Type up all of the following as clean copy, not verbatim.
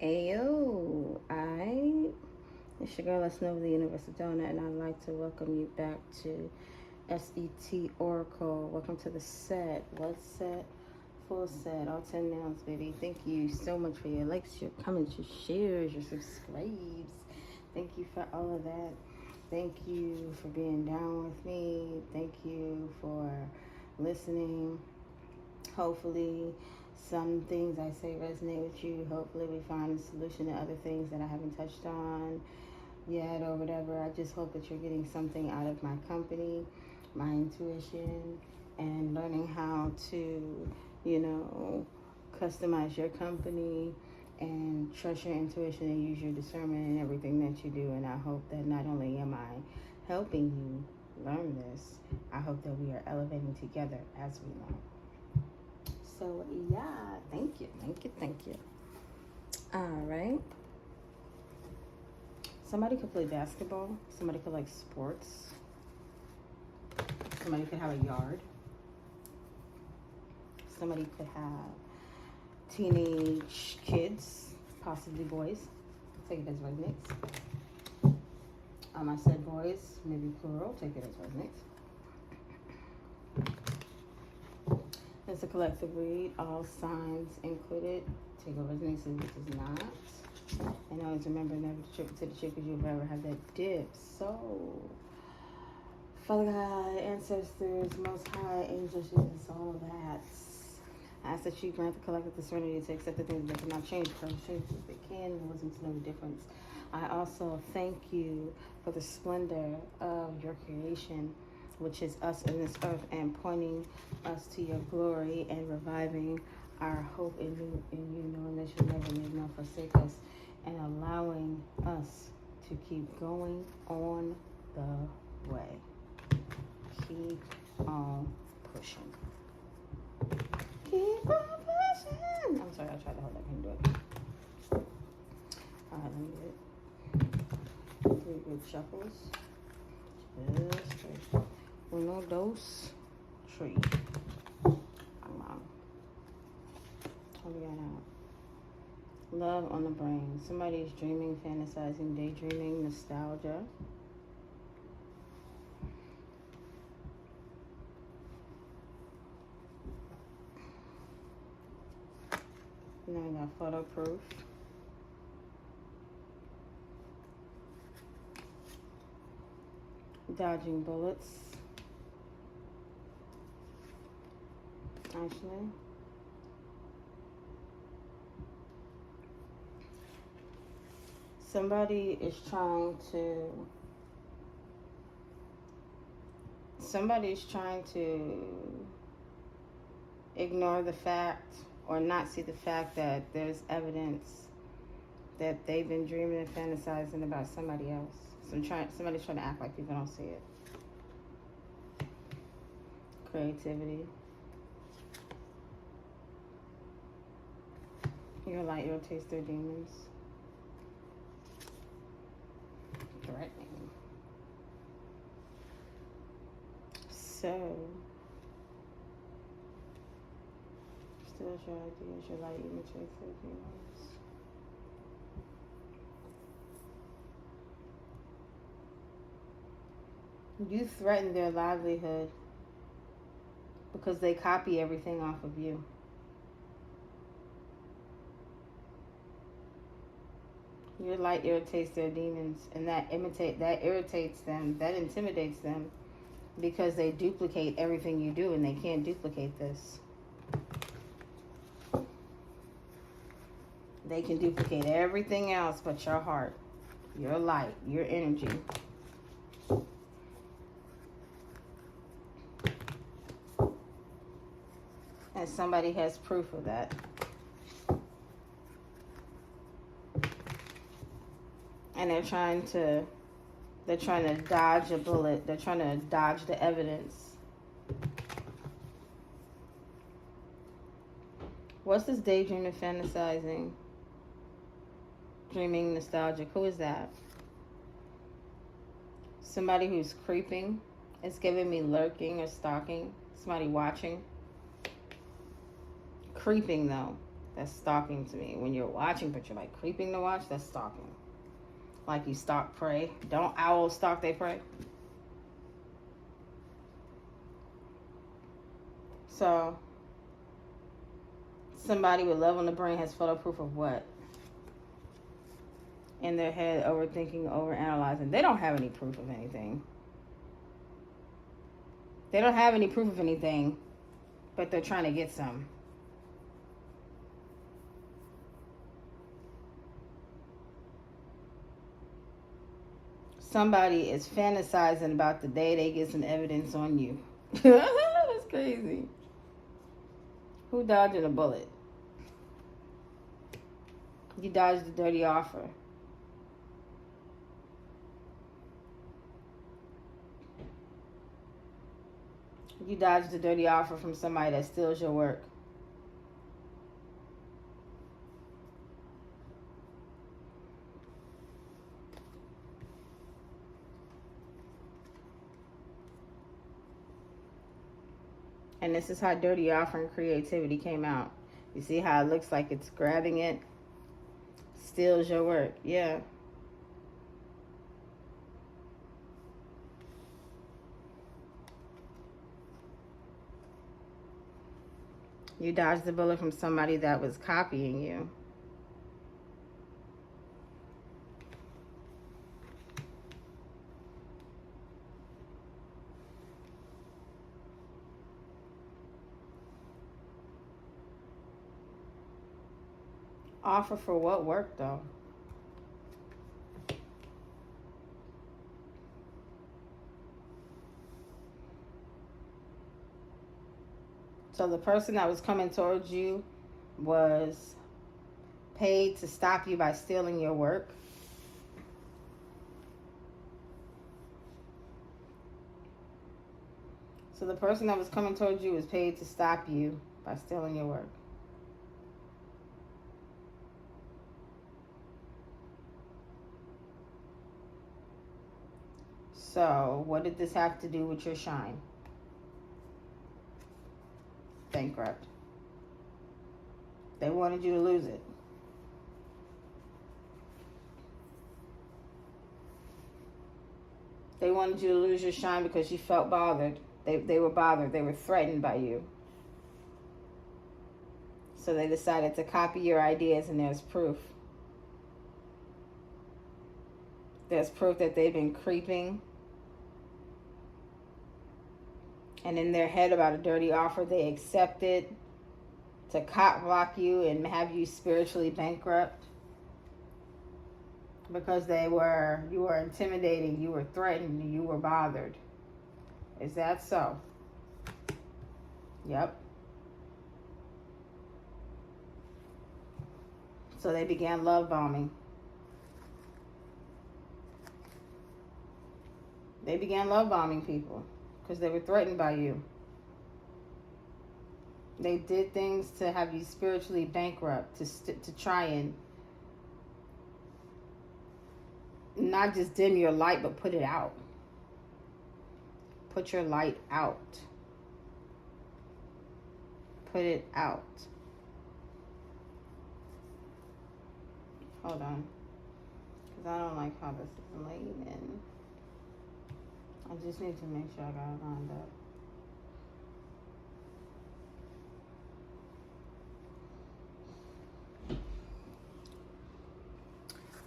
Ayo, it's your girl, Let's Know the Universal Donut, and I'd like to welcome you back to S.E.T.ORACLE. Welcome to the set. What set? Full set, all 10 nails, baby. Thank you so much for your likes, your comments, your shares, your subscribes. Thank you for all of that. Thank you for being down with me. Thank you for listening. Hopefully some things I say resonate with you. Hopefully we find a solution to other things that I haven't touched on yet or whatever. I just hope that you're getting something out of my company, my intuition, and learning how to, customize your company and trust your intuition and use your discernment in everything that you do. And I hope that not only am I helping you learn this, I hope that we are elevating together as we learn. So yeah, thank you. All right. Somebody could play basketball. Somebody could like sports. Somebody could have a yard. Somebody could have teenage kids, possibly boys. Take it as resonates. I said boys, maybe plural. Take it as resonates. It's a collective read, all signs included. Take what resonates and what does not. And always remember never to trip to the chick because you'll ever have that dip. So, Father God, ancestors, most high, angels, Jesus, all of that. I ask that you grant the collective the serenity to accept the things that cannot change, because change if they can, and wisdom to know the difference. I also thank you for the splendor of your creation, which is us in this earth, and pointing us to your glory and reviving our hope in you, knowing that you'll never leave nor forsake us, and allowing us to keep going on the way. Keep on pushing. Keep on pushing. I'm sorry, I tried to hold that. I can do it. All right, let me get it. 3 group shuffles. Just straight. Uno, dos, tres. Come on. What we got now? Love on the brain. Somebody's dreaming, fantasizing, daydreaming, nostalgia. Now we got photo proof. Dodging bullets. Actually, somebody is trying to ignore the fact or not see the fact that there's evidence that they've been dreaming and fantasizing about somebody else. Somebody's trying to act like people don't see it. Creativity. Your light, your taste their demons. Threatening. So, still your ideas, your light, your taste their demons. You threaten their livelihood because they copy everything off of you. Your light irritates their demons, and that irritates them, that intimidates them, because they duplicate everything you do, and they can't duplicate this. They can duplicate everything else but your heart, your light, your energy. And somebody has proof of that. And they're trying to dodge a bullet. They're trying to dodge the evidence. What's this daydreaming, fantasizing, dreaming, nostalgic? Who is that? Somebody who's creeping. It's giving me lurking or stalking. Somebody watching. Creeping though. That's stalking to me. When you're watching, but you're like creeping to watch, that's stalking. Like you stalk prey. Don't owls stalk their prey? So, somebody with love on the brain has photo proof of what? In their head, overthinking, overanalyzing. They don't have any proof of anything. They don't have any proof of anything, but they're trying to get some. Somebody is fantasizing about the day they get some evidence on you. That's crazy. Who dodged a bullet? You dodged a dirty offer. You dodged a dirty offer from somebody that steals your work. And this is how dirty offer and creativity came out. You see how it looks like it's grabbing it? Steals your work. Yeah. You dodged the bullet from somebody that was copying you. Offer for what work, though? So the person that was coming towards you was paid to stop you by stealing your work. So the person that was coming towards you was paid to stop you by stealing your work. So what did this have to do with your shine? Bankrupt. They wanted you to lose it. They wanted you to lose your shine because you felt bothered. They were bothered. They were threatened by you. So they decided to copy your ideas, and there's proof. There's proof that they've been creeping. And in their head about a dirty offer, they accepted to cop block you and have you spiritually bankrupt. Because you were intimidating, you were threatened, you were bothered. Is that so? Yep. So they began love bombing. They began love bombing people because they were threatened by you. They did things to have you spiritually bankrupt, to try and not just dim your light, but put it out. Put your light out. Put it out. Hold on. Because I don't like how this is laid in. I just need to make sure I got it lined up.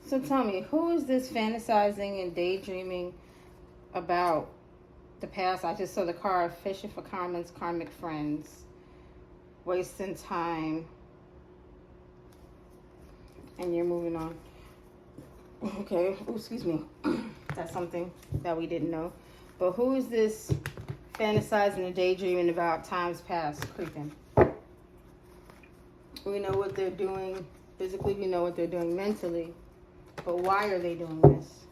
So tell me, who is this fantasizing and daydreaming about the past? I just saw the card, fishing for comments, karmic friends, wasting time, and you're moving on. Okay, oh, excuse me. That's something that we didn't know. But who is this fantasizing and daydreaming about times past creeping? We know what they're doing physically, we know what they're doing mentally. But why are they doing this?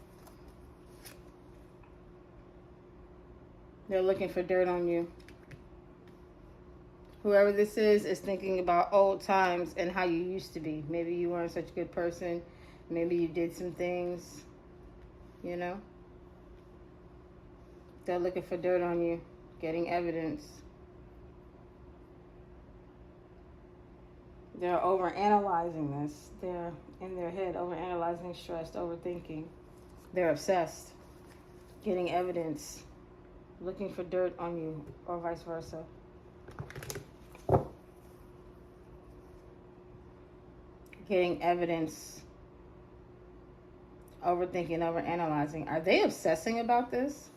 They're looking for dirt on you. Whoever this is thinking about old times and how you used to be. Maybe you weren't such a good person. Maybe you did some things, you know? They're looking for dirt on you, getting evidence. They're overanalyzing this. They're in their head, overanalyzing, stressed, overthinking. They're obsessed, getting evidence, looking for dirt on you, or vice versa. Getting evidence, overthinking, overanalyzing. Are they obsessing about this?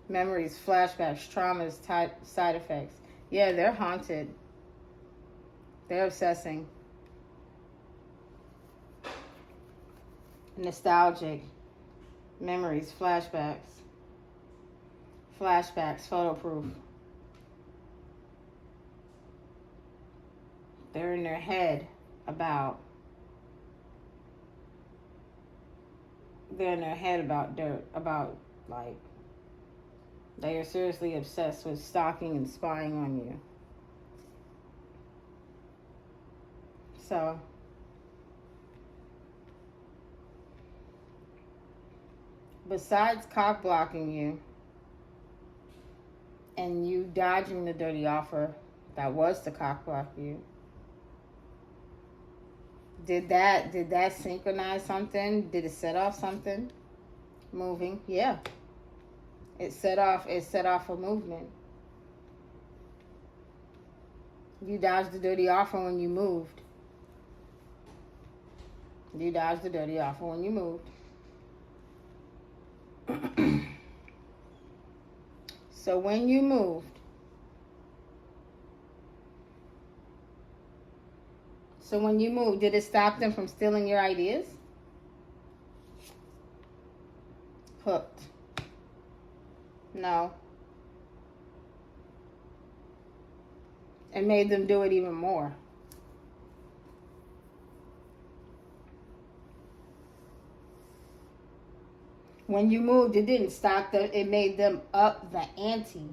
Memories, flashbacks, traumas, side effects. Yeah, they're haunted. They're obsessing. Nostalgic. Memories, flashbacks. Flashbacks, photo proof. They're in their head about dirt, about like they are seriously obsessed with stalking and spying on you. So besides cock blocking you and you dodging the dirty offer that was to cock block you, did that synchronize something? Did it set off something? Moving? Yeah. It set off a movement. You dodged the dirty offer when you moved. You dodged the dirty offer when you moved. So when you moved, did it stop them from stealing your ideas? Hooked. No. It made them do it even more. When you moved, it didn't stop them. It made them up the ante.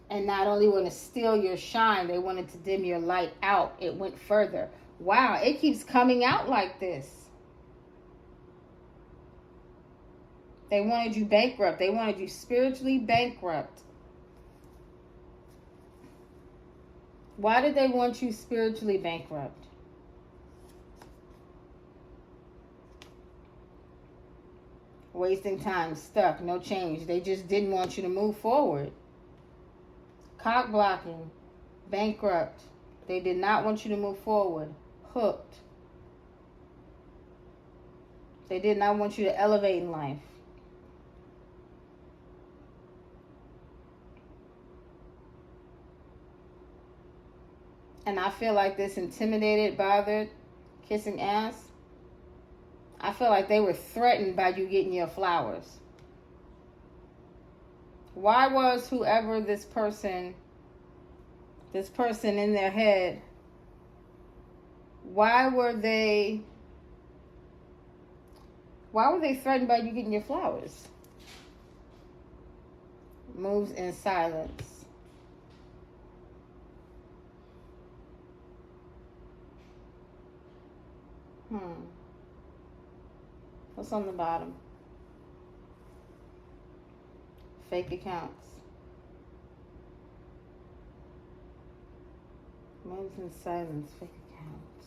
And not only want to steal your shine, they wanted to dim your light out. It went further. Wow, it keeps coming out like this. They wanted you bankrupt. They wanted you spiritually bankrupt. Why did they want you spiritually bankrupt? Wasting time, stuck, no change. They just didn't want you to move forward. Cock blocking, bankrupt. They did not want you to move forward. Hooked. They did not want you to elevate in life. And I feel like this intimidated, bothered, kissing ass. I feel like they were threatened by you getting your flowers. Why was whoever this person in their head, why were they threatened by you getting your flowers? Moves in silence. What's on the bottom? Fake accounts. Moves in silence. Fake accounts.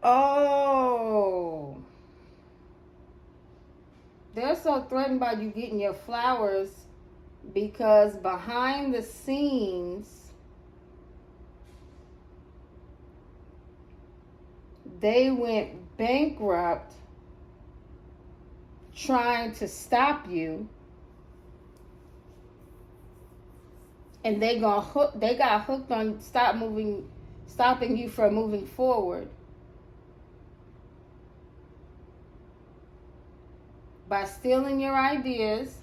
Oh. They're so threatened by you getting your flowers because behind the scenes, they went bankrupt trying to stop you. And they got hooked on stopping you from moving forward. By stealing your ideas,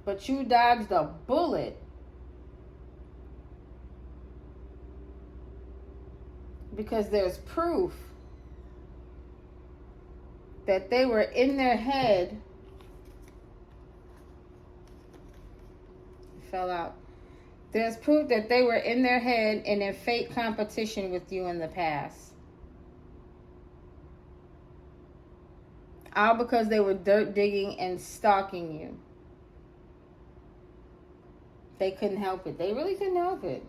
but you dodged a bullet because there's proof that they were in their head. It fell out. There's proof that they were in their head and in fake competition with you in the past. All because they were dirt digging and stalking you. They couldn't help it. They really couldn't help it.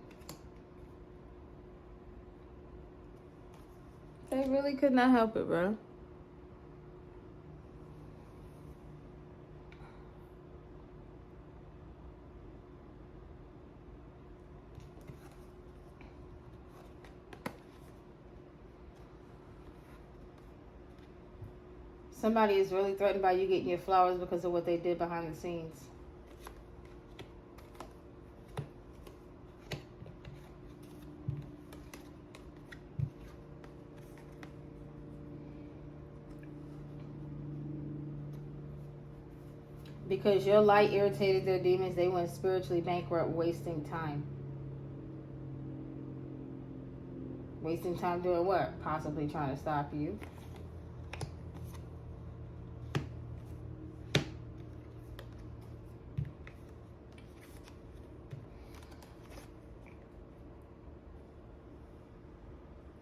They really could not help it, bro. Somebody is really threatened by you getting your flowers because of what they did behind the scenes. Because your light irritated their demons, they went spiritually bankrupt, wasting time. Wasting time doing what? Possibly trying to stop you.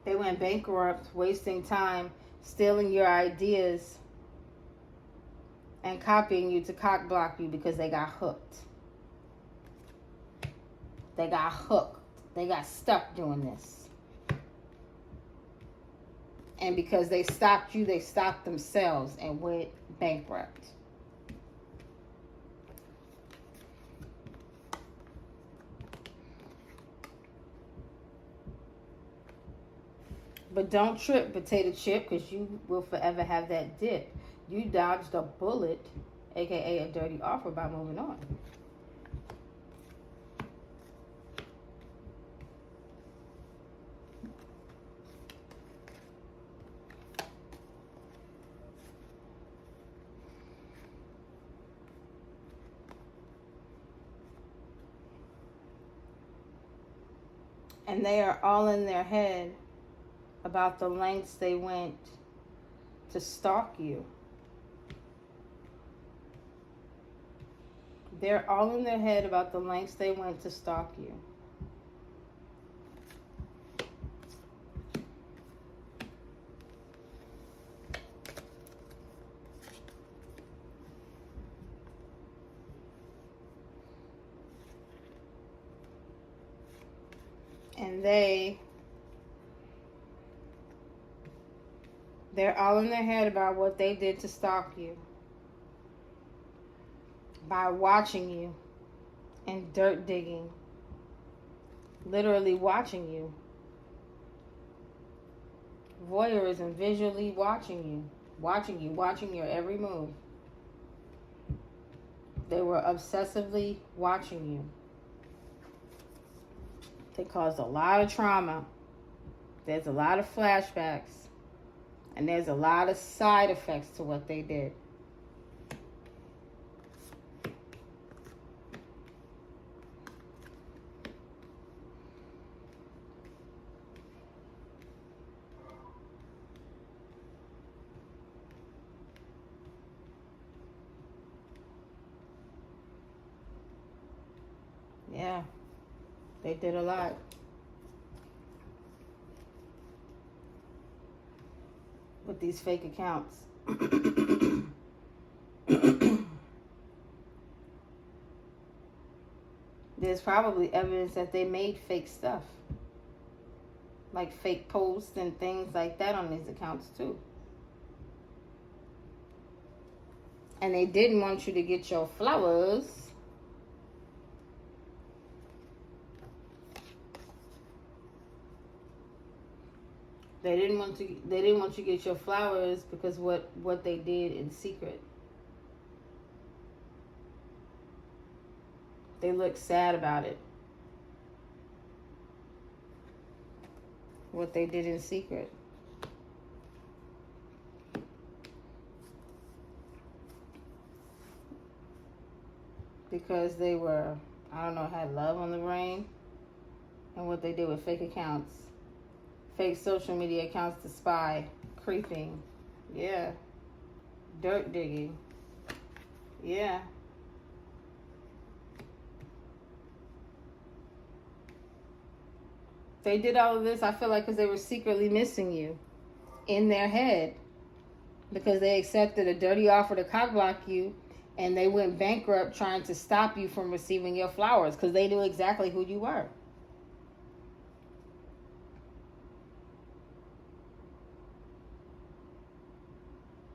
They went bankrupt, wasting time, stealing your ideas, and copying you to cock block you because they got hooked. They got hooked. They got stuck doing this. And because they stopped you, they stopped themselves and went bankrupt. But don't trip, potato chip, because you will forever have that dip. You dodged a bullet, aka a dirty offer, by moving on. And they are all in their head about the lengths they went to stalk you. They're all in their head about the lengths they went to stalk you. And they're all in their head about what they did to stalk you. By watching you and dirt digging. Literally watching you. Voyeurism, visually watching your every move. They were obsessively watching you. They caused a lot of trauma. There's a lot of flashbacks. And there's a lot of side effects to what they did. Yeah, they did a lot. With these fake accounts. There's probably evidence that they made fake stuff. Like fake posts and things like that on these accounts too. And they didn't want you to get your flowers. They didn't want you to get your flowers because what they did in secret. They looked sad about it. What they did in secret. Because they were, I don't know, had love on the brain. And what they did with fake accounts. Fake social media accounts to spy. Creeping. Yeah. Dirt digging. Yeah. They did all of this, I feel like, because they were secretly missing you in their head. Because they accepted a dirty offer to cockblock you, and they went bankrupt trying to stop you from receiving your flowers because they knew exactly who you were.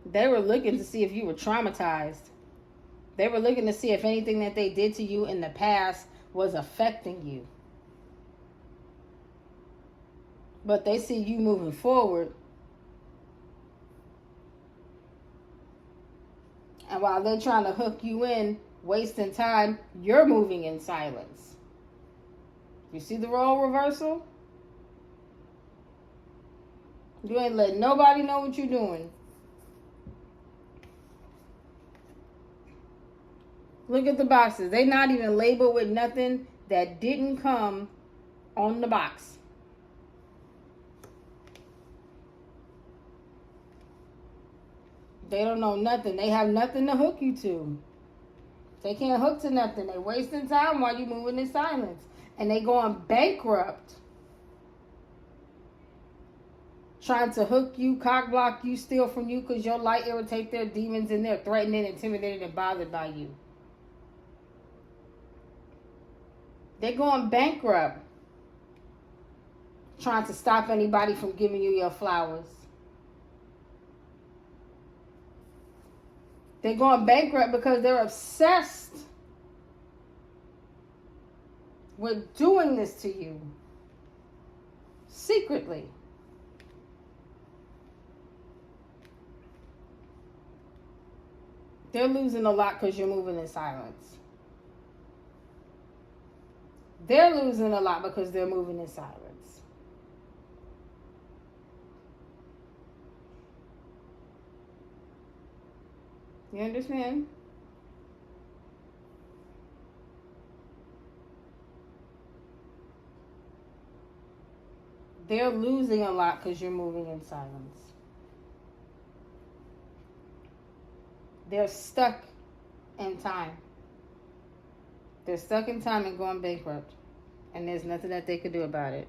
They were looking to see if you were traumatized. They were looking to see if anything that they did to you in the past was affecting you. But they see you moving forward. And while they're trying to hook you in, wasting time, you're moving in silence. You see the role reversal? You ain't letting nobody know what you're doing. Look at the boxes. They not even labeled with nothing that didn't come on the box. They don't know nothing. They have nothing to hook you to. They can't hook to nothing. They wasting time while you moving in silence. And they going bankrupt. Trying to hook you, cock block you, steal from you because your light irritate their demons and they're threatened, intimidated, and bothered by you. They're going bankrupt. Trying to stop anybody from giving you your flowers. They're going bankrupt because they're obsessed with doing this to you. Secretly. They're losing a lot because you're moving in silence. They're losing a lot because they're moving in silence. You understand? They're losing a lot because you're moving in silence. They're stuck in time. They're stuck in time and going bankrupt. And there's nothing that they could do about it.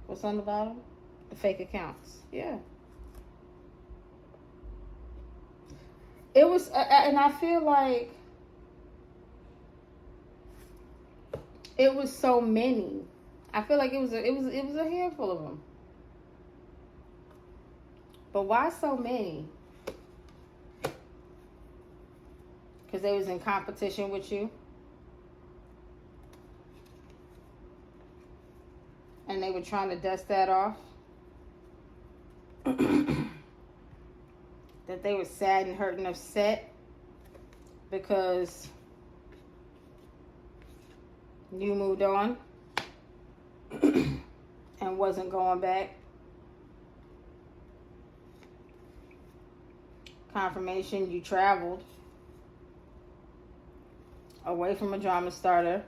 What's on the bottom? The fake accounts. Yeah. It was, and I feel like it was so many. I feel like it was a handful of them. But why so many? Because they was in competition with you. And they were trying to dust that off. That they were sad and hurt and upset because you moved on and wasn't going back. Confirmation, you traveled away from a drama starter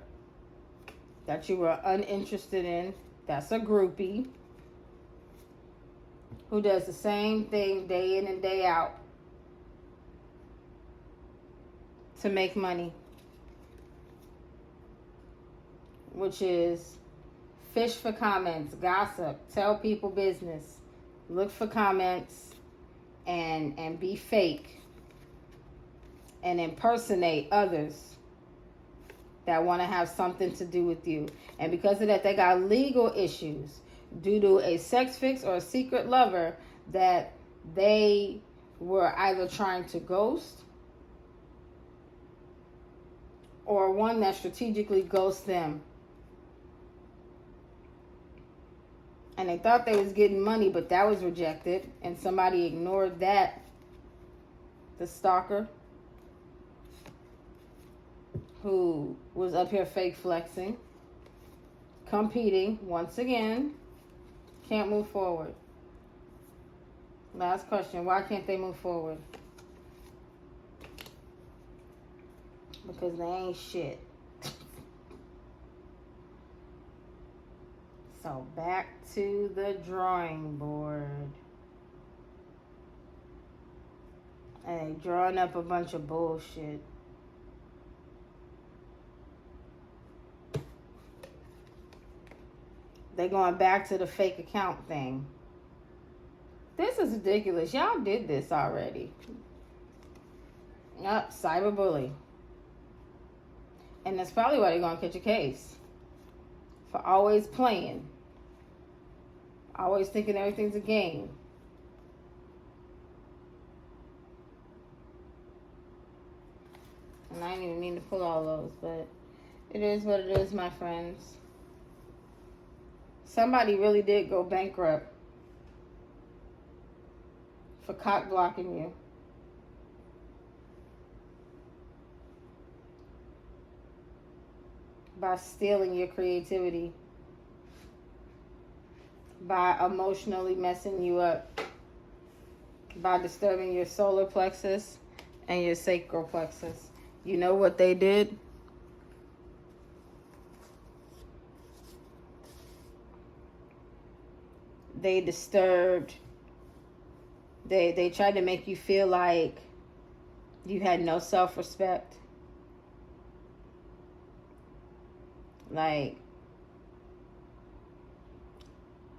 that you were uninterested in. That's a groupie who does the same thing day in and day out to make money, which is fish for comments, gossip, tell people business, look for comments, and be fake and impersonate others that want to have something to do with you. And because of that, they got legal issues due to a sex fix or a secret lover that they were either trying to ghost or one that strategically ghosts them. And they thought they was getting money, but that was rejected. And somebody ignored that. The stalker who was up here fake flexing, competing once again, can't move forward. Last question, why can't they move forward? Because they ain't shit. So back to the drawing board. And they drawing up a bunch of bullshit. They're going back to the fake account thing. This is ridiculous. Y'all did this already. Yep, cyberbully. And that's probably why they're going to catch a case. For always playing. Always thinking everything's a game. And I didn't even mean to pull all those, but it is what it is, my friends. Somebody really did go bankrupt for cock blocking you. By stealing your creativity. By emotionally messing you up. By disturbing your solar plexus and your sacral plexus. You know what they did? They disturbed. They tried to make you feel like you had no self-respect. Like,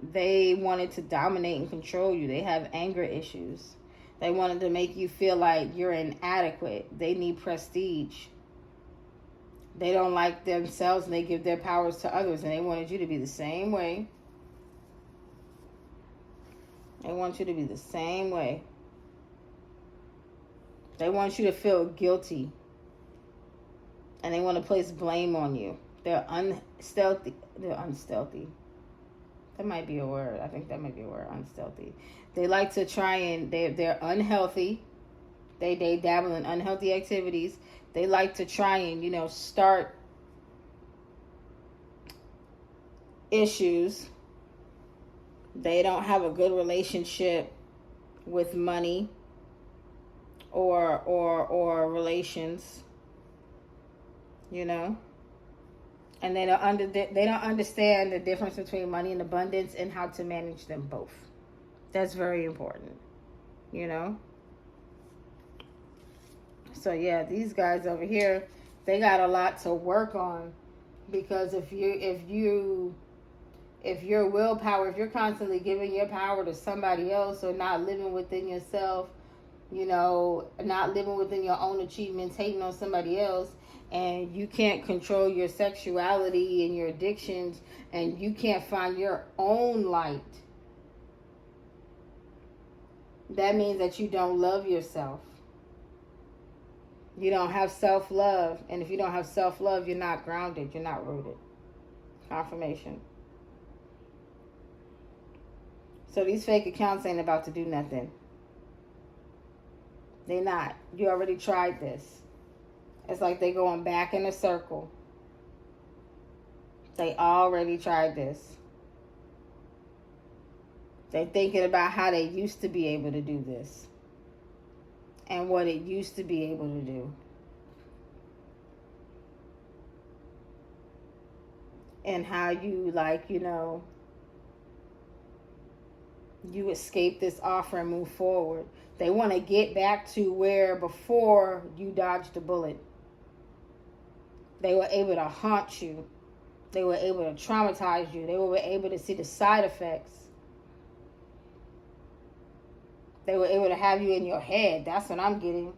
they wanted to dominate and control you. They have anger issues. They wanted to make you feel like you're inadequate. They need prestige. They don't like themselves and they give their powers to others. And they wanted you to be the same way. They want you to be the same way. They want you to feel guilty. And they want to place blame on you. They're unstealthy. They're unstealthy. That might be a word. I think that might be a word. Unstealthy. They like to try and they're unhealthy. They dabble in unhealthy activities. They like to try and, start issues. They don't have a good relationship with money or relations. And they don't understand the difference between money and abundance and how to manage them both. That's very important, So yeah, these guys over here, they got a lot to work on, because if your willpower, if you're constantly giving your power to somebody else or not living within yourself, not living within your own achievements, hating on somebody else, and you can't control your sexuality and your addictions, and you can't find your own light, that means that you don't love yourself. You don't have self-love. And if you don't have self-love, you're not grounded. You're not rooted. Confirmation. So these fake accounts ain't about to do nothing. They're not. You already tried this. It's like they going back in a circle. They already tried this. They're thinking about how they used to be able to do this. And what it used to be able to do. And how you, you escape this offer and move forward. They want to get back to where before you dodged the bullet. They were able to haunt you. They were able to traumatize you. They were able to see the side effects. They were able to have you in your head. That's what I'm getting.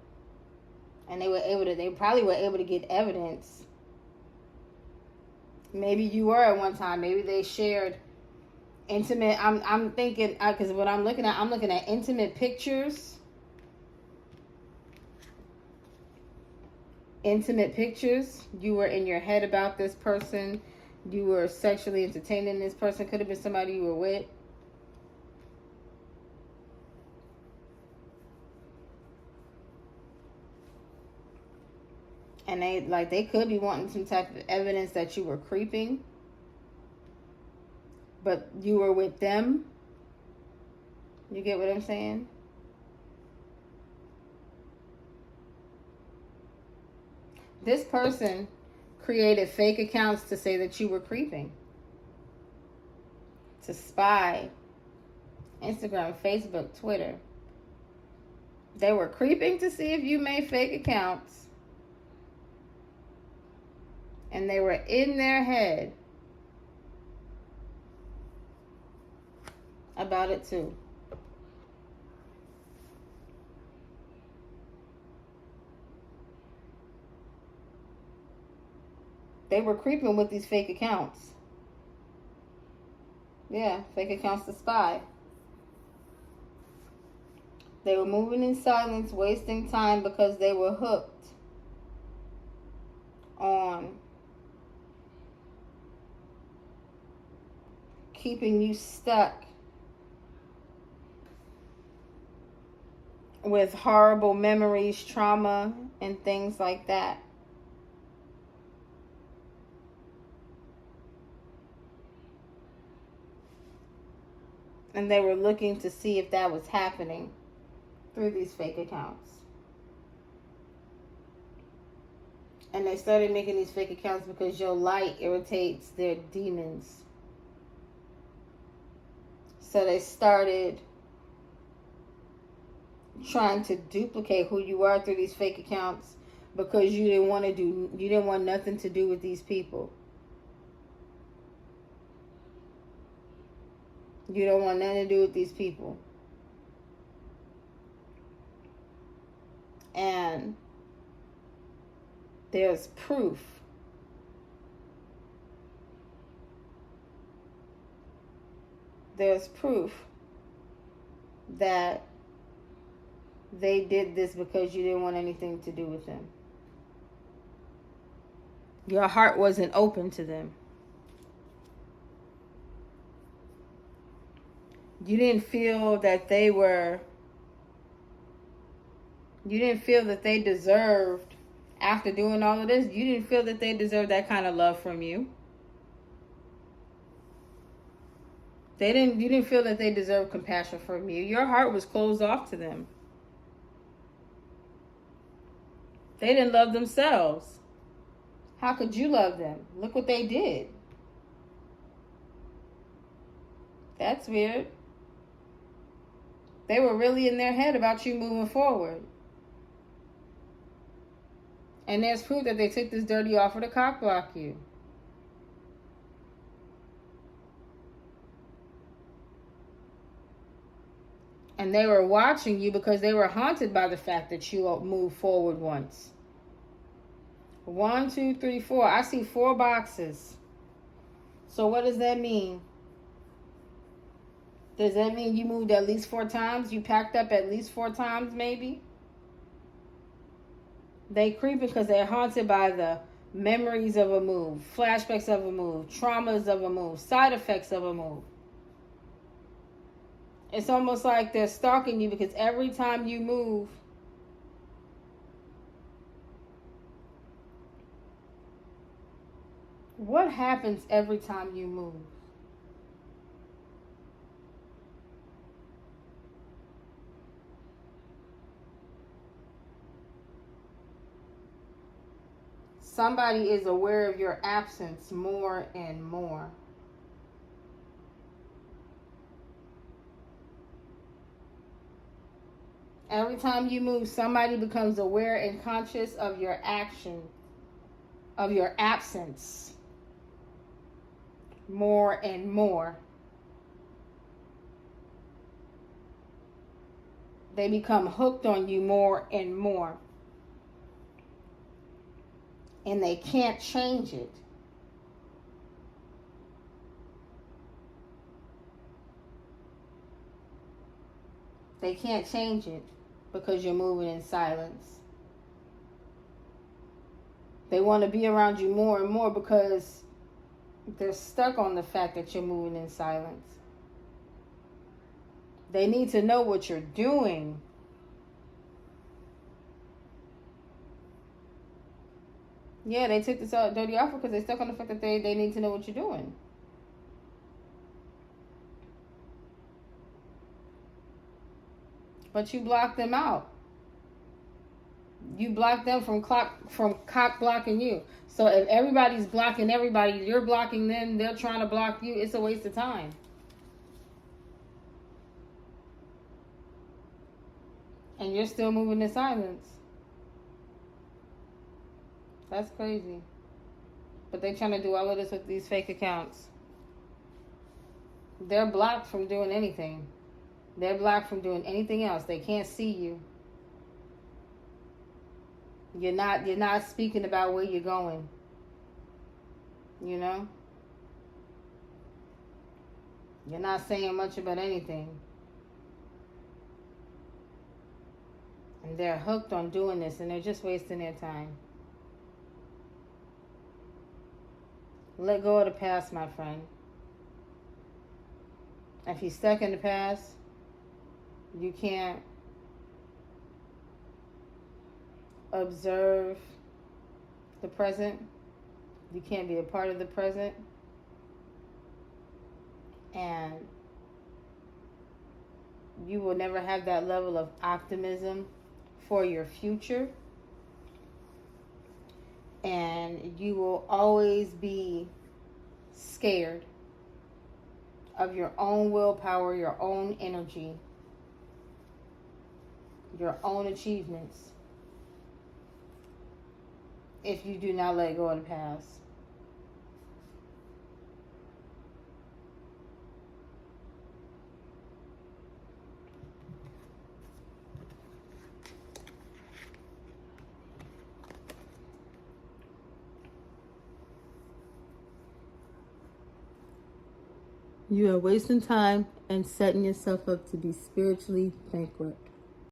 And they probably were able to get evidence. Maybe you were at one time. Maybe they shared intimate. I'm thinking, because what I'm looking at intimate pictures. Intimate pictures. You were in your head about this person. You were sexually entertaining this person. Could have been somebody you were with. And they could be wanting some type of evidence that you were creeping. But you were with them. You get what I'm saying? This person created fake accounts to say that you were creeping. To spy. Instagram, Facebook, Twitter. They were creeping to see if you made fake accounts. And they were in their head about it too. They were creeping with these fake accounts. Yeah, fake accounts to spy. They were moving in silence, wasting time because they were hooked on keeping you stuck with horrible memories, trauma, and things like that. And they were looking to see if that was happening through these fake accounts. And they started making these fake accounts because your light irritates their demons. So they started trying to duplicate who you are through these fake accounts because you didn't want nothing to do with these people. You don't want nothing to do with these people. And there's proof. There's proof that they did this because you didn't want anything to do with them. Your heart wasn't open to them. You didn't feel that they deserved, after doing all of this, you didn't feel that they deserved that kind of love from you. You didn't feel that they deserved compassion from you. Your heart was closed off to them. They didn't love themselves. How could you love them? Look what they did. That's weird. They were really in their head about you moving forward. And there's proof that they took this dirty offer to cock block you. And they were watching you because they were haunted by the fact that you moved forward once. 1, 2, 3, 4. I see 4 boxes. So what does that mean? Does that mean you moved at least 4 times? You packed up at least 4 times, maybe? They creep because they're haunted by the memories of a move, flashbacks of a move, traumas of a move, side effects of a move. It's almost like they're stalking you because every time you move, what happens every time you move? Somebody is aware of your absence more and more. Every time you move, somebody becomes aware and conscious of your action, of your absence, more and more. They become hooked on you more and more. And they can't change it. They can't change it because you're moving in silence. They want to be around you more and more because they're stuck on the fact that you're moving in silence. They need to know what you're doing. Yeah, they took this dirty offer because they're stuck on the fact that they need to know what you're doing. But you blocked them out. You blocked them from cock blocking you. So if everybody's blocking everybody, you're blocking them, they're trying to block you, it's a waste of time. And you're still moving in silence. That's crazy. But they're trying to do all of this with these fake accounts. They're blocked from doing anything. They're blocked from doing anything else. They can't see you. You're not speaking about where you're going. You know? You're not saying much about anything. And they're hooked on doing this, and they're just wasting their time. Let go of the past, my friend. If you're stuck in the past, you can't observe the present. You can't be a part of the present. And you will never have that level of optimism for your future. And you will always be scared of your own willpower, your own energy, your own achievements, if you do not let go of the past. You are wasting time and setting yourself up to be spiritually bankrupt.